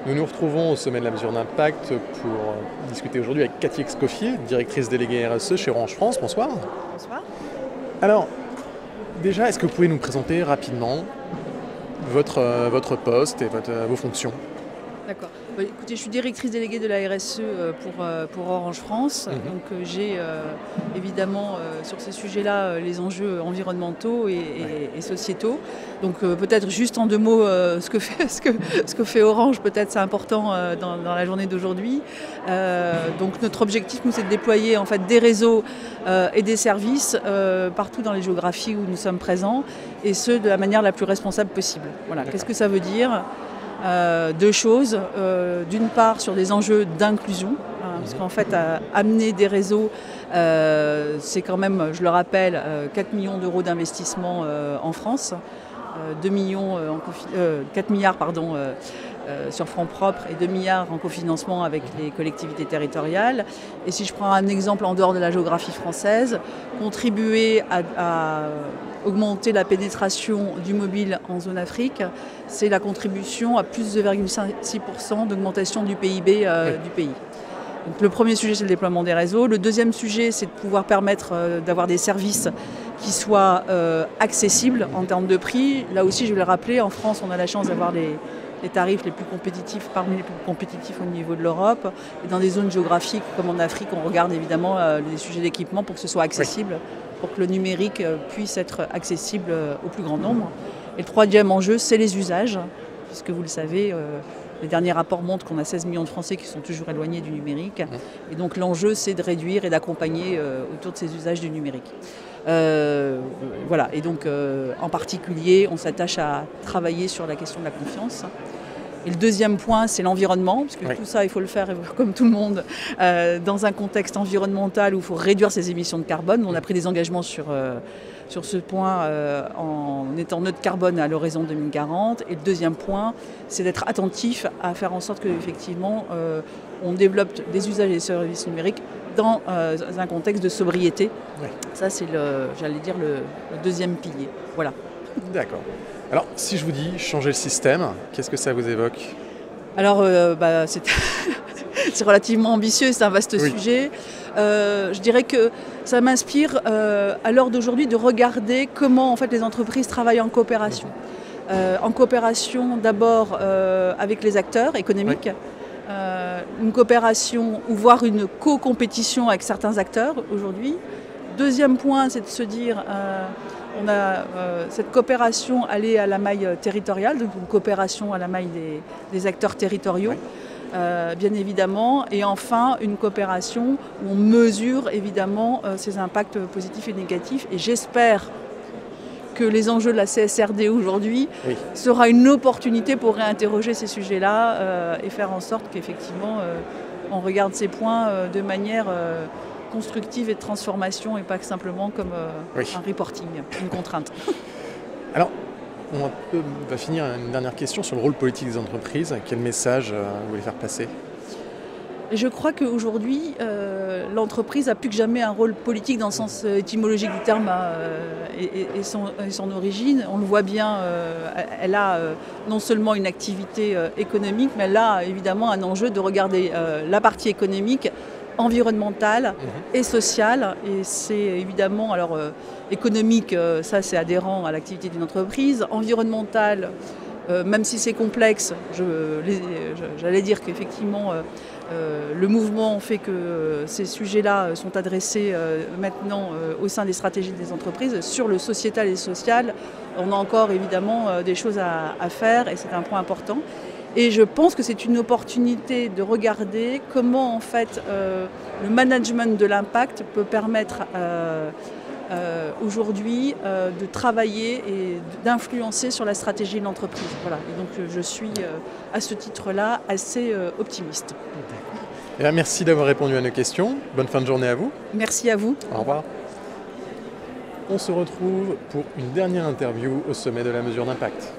Nous nous retrouvons au sommet de la mesure d'impact pour discuter aujourd'hui avec Cathy Escoffier, directrice déléguée RSE chez Orange France. Bonsoir. Bonsoir. Alors, déjà, est-ce que vous pouvez nous présenter rapidement votre poste et vos fonctions? D'accord. Écoutez, je suis directrice déléguée de la RSE pour Orange France. Donc j'ai évidemment sur ces sujets-là les enjeux environnementaux et sociétaux. Donc peut-être juste en deux mots ce que fait Orange, peut-être c'est important dans la journée d'aujourd'hui. Donc notre objectif, nous, c'est de déployer en fait des réseaux et des services partout dans les géographies où nous sommes présents, et ce de la manière la plus responsable possible. Voilà. Qu'est-ce que ça veut dire ? Deux choses. D'une part, sur des enjeux d'inclusion, parce qu'en fait, amener des réseaux, c'est quand même, je le rappelle, 4 millions d'euros d'investissement en France, 4 milliards sur fonds propres et 2 milliards en cofinancement avec les collectivités territoriales. Et si je prends un exemple en dehors de la géographie française, contribuer à augmenter la pénétration du mobile en zone Afrique, c'est la contribution à plus de 2,6% d'augmentation du PIB du pays. Donc le premier sujet, c'est le déploiement des réseaux. Le deuxième sujet, c'est de pouvoir permettre d'avoir des services qui soient accessibles en termes de prix. Là aussi, je vais le rappeler, en France, on a la chance d'avoir les tarifs les plus compétitifs, parmi les plus compétitifs au niveau de l'Europe. Et dans des zones géographiques comme en Afrique, on regarde évidemment les sujets d'équipement pour que ce soit accessible, pour que le numérique puisse être accessible au plus grand nombre. Et le troisième enjeu, c'est les usages, puisque vous le savez, les derniers rapports montrent qu'on a 16 millions de Français qui sont toujours éloignés du numérique. Et donc l'enjeu, c'est de réduire et d'accompagner autour de ces usages du numérique. Voilà, et donc en particulier, on s'attache à travailler sur la question de la confiance. Et le deuxième point, c'est l'environnement, parce que tout ça, il faut le faire comme tout le monde, dans un contexte environnemental où il faut réduire ses émissions de carbone. On a pris des engagements sur ce point en étant neutre carbone à l'horizon 2040. Et le deuxième point, c'est d'être attentif à faire en sorte qu'effectivement, on développe des usages et des services numériques dans un contexte de sobriété. Ça, c'est, j'allais dire, le deuxième pilier. Voilà. D'accord. Alors, si je vous dis changer le système, qu'est-ce que ça vous évoque? Alors, c'est relativement ambitieux, c'est un vaste sujet. Je dirais que ça m'inspire, à l'heure d'aujourd'hui, de regarder comment en fait, les entreprises travaillent en coopération. En coopération d'abord avec les acteurs économiques, une coopération ou voire une co-compétition avec certains acteurs aujourd'hui. Deuxième point, c'est de se dire, on a cette coopération aller à la maille territoriale, donc une coopération à la maille des acteurs territoriaux, bien évidemment. Et enfin, une coopération où on mesure évidemment ses impacts positifs et négatifs. Et j'espère que les enjeux de la CSRD aujourd'hui sera une opportunité pour réinterroger ces sujets-là et faire en sorte qu'effectivement on regarde ces points de manière constructive et de transformation et pas que simplement comme un reporting, une contrainte. Alors, on va finir une dernière question sur le rôle politique des entreprises. Quel message vous voulez faire passer? Je crois qu'aujourd'hui, l'entreprise a plus que jamais un rôle politique dans le sens étymologique du terme et son origine. On le voit bien, elle a non seulement une activité économique, mais elle a évidemment un enjeu de regarder la partie économique, environnementale et sociale. Et c'est évidemment, alors économique, ça c'est adhérent à l'activité d'une entreprise. Environnementale, même si c'est complexe, j'allais dire qu'effectivement le mouvement fait que ces sujets-là sont adressés maintenant au sein des stratégies des entreprises. Sur le sociétal et social, on a encore évidemment des choses à faire et c'est un point important. Et je pense que c'est une opportunité de regarder comment en fait le management de l'impact peut permettre aujourd'hui de travailler et d'influencer sur la stratégie de l'entreprise. Voilà. Et donc je suis à ce titre-là assez optimiste. Eh bien, merci d'avoir répondu à nos questions. Bonne fin de journée à vous. Merci à vous. Au revoir. On se retrouve pour une dernière interview au sommet de la mesure d'impact.